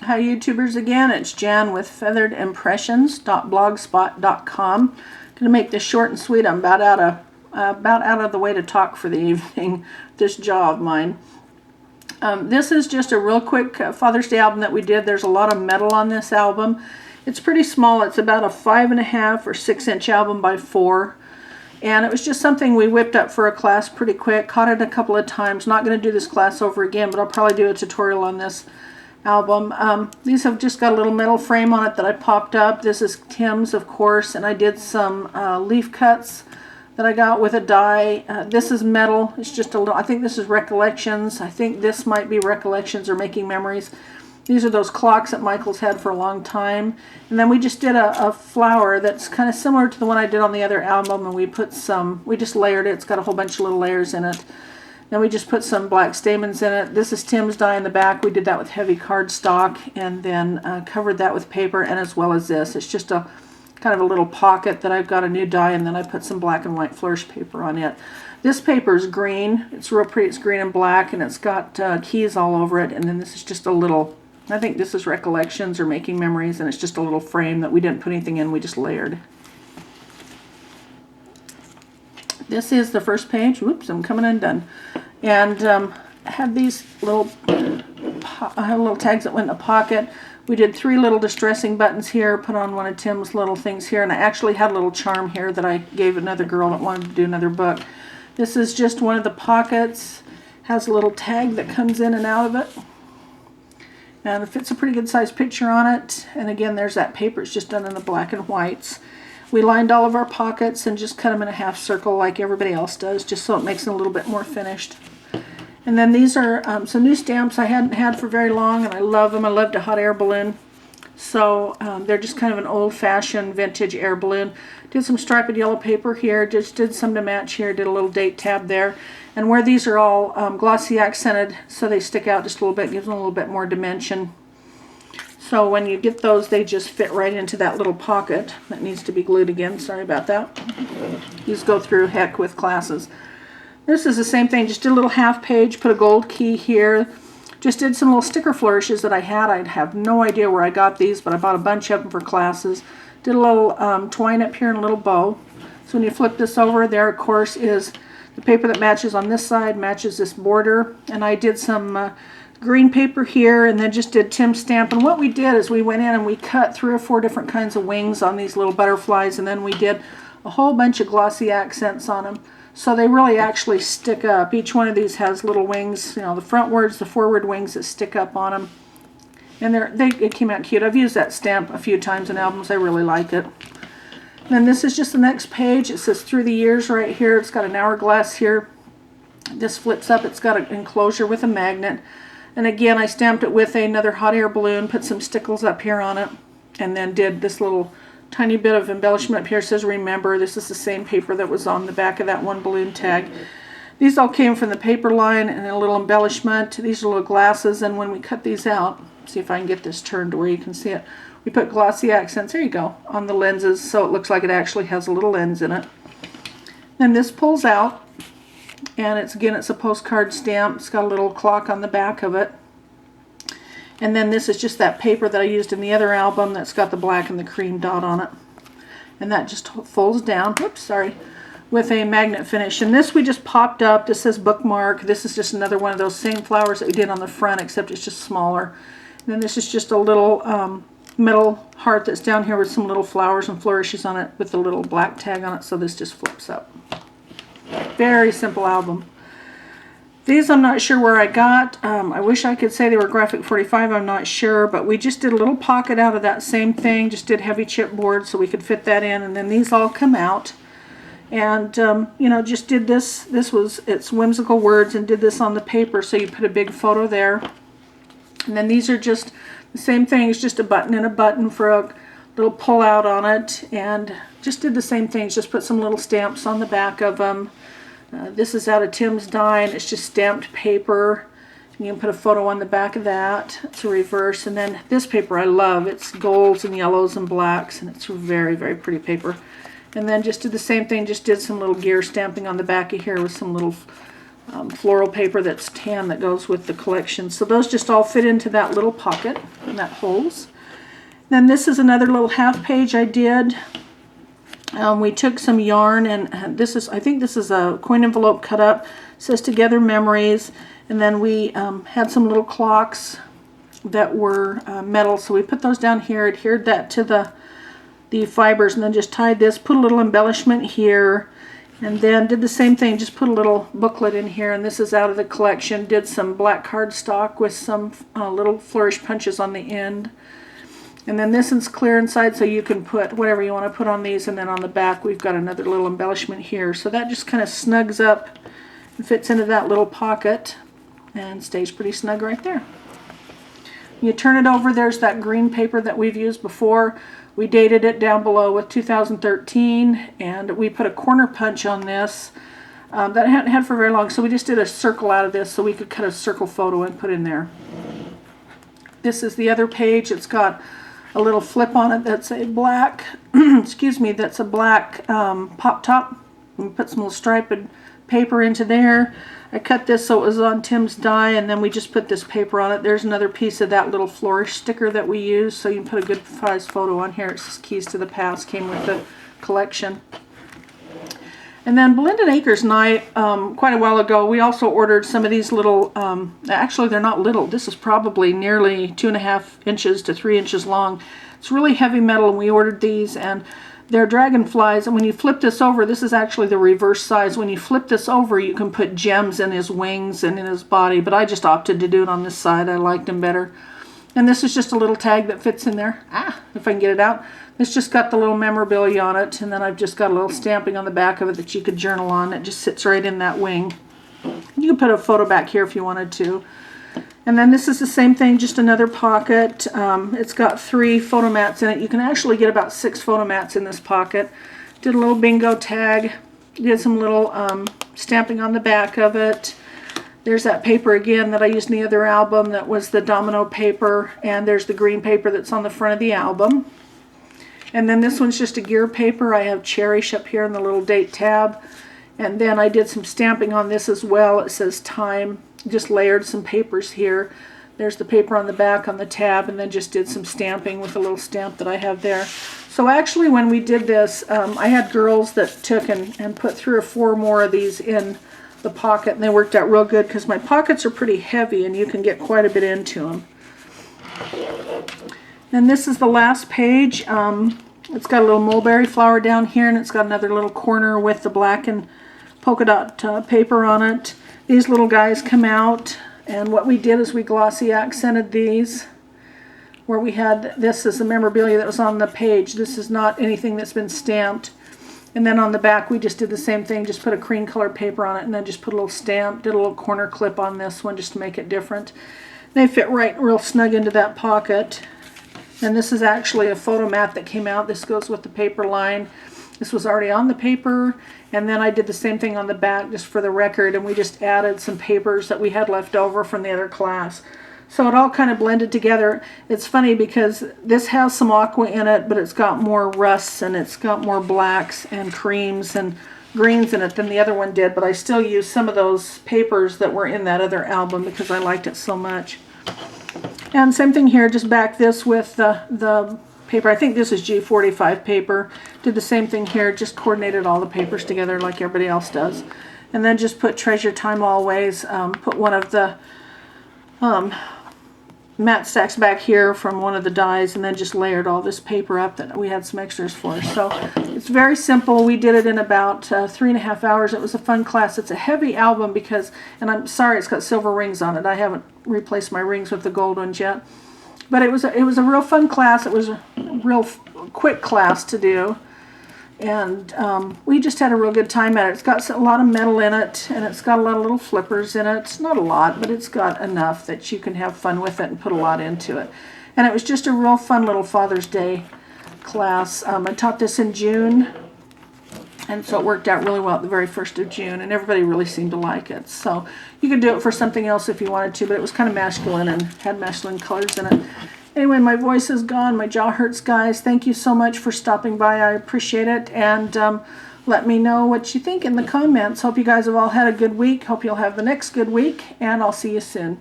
Hi YouTubers again, it's Jan with featheredimpressions.blogspot.com. Gonna make this short and sweet. I'm about out of the way to talk for the evening. This jaw of mine. This is just a real quick Father's Day album that we did. There's a lot of metal on this album. It's pretty small. It's about a 5.5 or 6-inch album by 4. And it was just something we whipped up for a class pretty quick. Caught it a couple of times. Not going to do this class over again, but I'll probably do a tutorial on this album. These have just got a little metal frame on it that I popped up. This is Tim's, of course, and I did some leaf cuts that I got with a die. This is metal. It's just a little, I think this is Recollections. I think this might be Recollections or Making Memories. These are those clocks that Michael's had for a long time. And then we just did a flower that's kind of similar to the one I did on the other album, and we just layered it. It's got a whole bunch of little layers in it. Then we just put some black stamens in it. This is Tim's die in the back. We did that with heavy cardstock and then covered that with paper, and as well as this. It's just a kind of a little pocket that I've got a new die, and then I put some black and white flourish paper on it. This paper is green. It's real pretty. It's green and black, and it's got keys all over it. And then this is just a little, I think this is Recollections or Making Memories, and it's just a little frame that we didn't put anything in. We just layered. This is the first page. Whoops, I'm coming undone. And I had these little tags that went in the pocket. We did 3 little distressing buttons here, put on one of Tim's little things here, and I actually had a little charm here that I gave another girl that wanted to do another book. This is just one of the pockets. Has a little tag that comes in and out of it. And it fits a pretty good sized picture on it. And again, there's that paper. It's just done in the black and whites. We lined all of our pockets and just cut them in a half circle like everybody else does, just so it makes it a little bit more finished. And then these are some new stamps I hadn't had for very long, and I love them. I love a hot air balloon. So they're just kind of an old-fashioned vintage air balloon. Did some striped yellow paper here, just did some to match here, did a little date tab there. And where these are all glossy accented, so they stick out just a little bit, gives them a little bit more dimension. So when you get those, they just fit right into that little pocket. That needs to be glued again. Sorry about that. These go through heck with classes. This is the same thing. Just did a little half page, put a gold key here. Just did some little sticker flourishes that I had. I have no idea where I got these, but I bought a bunch of them for classes. Did a little twine up here and a little bow. So when you flip this over, there, of course, is the paper that matches on this side, matches this border. And I did some green paper here, and then just did Tim's stamp. And what we did is we went in and we cut 3 or 4 different kinds of wings on these little butterflies, and then we did a whole bunch of glossy accents on them, so they really actually stick up. Each one of these has little wings, you know, the frontwards, the forward wings that stick up on them, and it came out cute. I've used that stamp a few times in albums. I really like it. And then this is just the next page. It says Through the Years right here. It's got an hourglass here. This flips up. It's got an enclosure with a magnet. And again, I stamped it with another hot air balloon, put some stickles up here on it, and then did this little tiny bit of embellishment up here. It says Remember. This is the same paper that was on the back of that one balloon tag. These all came from the paper line, and a little embellishment. These are little glasses, and when we cut these out, see if I can get this turned where you can see it. We put glossy accents, there you go, on the lenses, so it looks like it actually has a little lens in it. Then this pulls out. And it's a postcard stamp. It's got a little clock on the back of it. And then this is just that paper that I used in the other album that's got the black and the cream dot on it. And that just folds down, whoops, sorry, with a magnet finish. And this we just popped up. This says Bookmark. This is just another one of those same flowers that we did on the front, except it's just smaller. And then this is just a little metal heart that's down here with some little flowers and flourishes on it with a little black tag on it, so this just flips up. Very simple album. These I'm not sure where I got. I wish I could say they were Graphic 45. I'm not sure, but we just did a little pocket out of that same thing. Just did heavy chipboard so we could fit that in, and then these all come out. And you know, just did this. It's Whimsical Words, and did this on the paper, so you put a big photo there. And then these are just the same thing. It's just a button and a button for a little pull out on it, and just did the same things. Just put some little stamps on the back of them. This is out of Tim's die, and it's just stamped paper. You can put a photo on the back of that. It's a reverse. And then this paper I love. It's golds and yellows and blacks, and it's very, very pretty paper. And then just did the same thing. Just did some little gear stamping on the back of here with some little floral paper that's tan that goes with the collection. So those just all fit into that little pocket. and that holds. Then this is another little half page I did. We took some yarn, and this is, I think this is a coin envelope cut up. It says Together Memories. And then we had some little clocks that were metal, so we put those down here, adhered that to the fibers, and then just tied this, put a little embellishment here, and then did the same thing, just put a little booklet in here, and this is out of the collection. Did some black cardstock with some little flourish punches on the end. And then this is clear inside, so you can put whatever you want to put on these, and then on the back we've got another little embellishment here. So that just kind of snugs up and fits into that little pocket and stays pretty snug right there. You turn it over, there's that green paper that we've used before. We dated it down below with 2013, and we put a corner punch on this that I hadn't had for very long, so we just did a circle out of this so we could cut a circle photo and put in there. This is the other page. It's got a little flip on it that's a black, excuse me, that's a black pop top. We put some little striped paper into there. I cut this so it was on Tim's die, and then we just put this paper on it. There's another piece of that little flourish sticker that we use, so you can put a good size photo on here. It says Keys to the Past, came with the collection. And then Blended Acres and I, quite a while ago, we also ordered some of these little, actually they're not little, this is probably nearly 2.5 inches to 3 inches long. It's really heavy metal, and we ordered these, and they're dragonflies, and when you flip this over, this is actually the reverse size. When you flip this over, you can put gems in his wings and in his body, but I just opted to do it on this side. I liked him better. And this is just a little tag that fits in there. If I can get it out. It's just got the little memorabilia on it, and then I've just got a little stamping on the back of it that you could journal on. It just sits right in that wing. You can put a photo back here if you wanted to. And then this is the same thing, just another pocket. It's got 3 photo mats in it. You can actually get about 6 photo mats in this pocket. Did a little bingo tag. Did some little stamping on the back of it. There's that paper again that I used in the other album. That was the domino paper. And there's the green paper that's on the front of the album. And then this one's just a gear paper. I have Cherish up here in the little date tab. And then I did some stamping on this as well. It says Time. Just layered some papers here. There's the paper on the back on the tab, and then just did some stamping with a little stamp that I have there. So actually when we did this, I had girls that took and put 3 or 4 more of these in the pocket, and they worked out real good because my pockets are pretty heavy and you can get quite a bit into them. And this is the last page. It's got a little mulberry flower down here, and it's got another little corner with the black and polka dot paper on it. These little guys come out, and what we did is we glossy accented these, where we had this as the memorabilia that was on the page. This is not anything that's been stamped. And then on the back we just did the same thing, just put a cream colored paper on it, and then just put a little stamp, did a little corner clip on this one just to make it different. They fit right real snug into that pocket. And this is actually a photo mat that came out. This goes with the paper line. This was already on the paper, and then I did the same thing on the back just for the record, and we just added some papers that we had left over from the other class. So it all kind of blended together. It's funny because this has some aqua in it, but it's got more rusts, and it's got more blacks and creams and greens in it than the other one did, but I still used some of those papers that were in that other album because I liked it so much. And same thing here, just back this with the paper. I think this is G45 paper. Did the same thing here, just coordinated all the papers together like everybody else does. And then just put Treasure Time Always, put one of the matte stacks back here from one of the dies, and then just layered all this paper up that we had some extras for. So it's very simple. We did it in about 3.5 hours. It was a fun class. It's a heavy album because, and I'm sorry it's got silver rings on it. I haven't replaced my rings with the gold ones yet. But it was a real fun class. It was a real quick class to do. And we just had a real good time at it. It's got a lot of metal in it, and it's got a lot of little flippers in it. It's not a lot, but it's got enough that you can have fun with it and put a lot into it. And it was just a real fun little Father's Day class. I taught this in June, and so it worked out really well at the very 1st of June, and everybody really seemed to like it. So you could do it for something else if you wanted to, but it was kind of masculine and had masculine colors in it. Anyway, my voice is gone. My jaw hurts, guys. Thank you so much for stopping by. I appreciate it. And let me know what you think in the comments. Hope you guys have all had a good week. Hope you'll have the next good week. And I'll see you soon.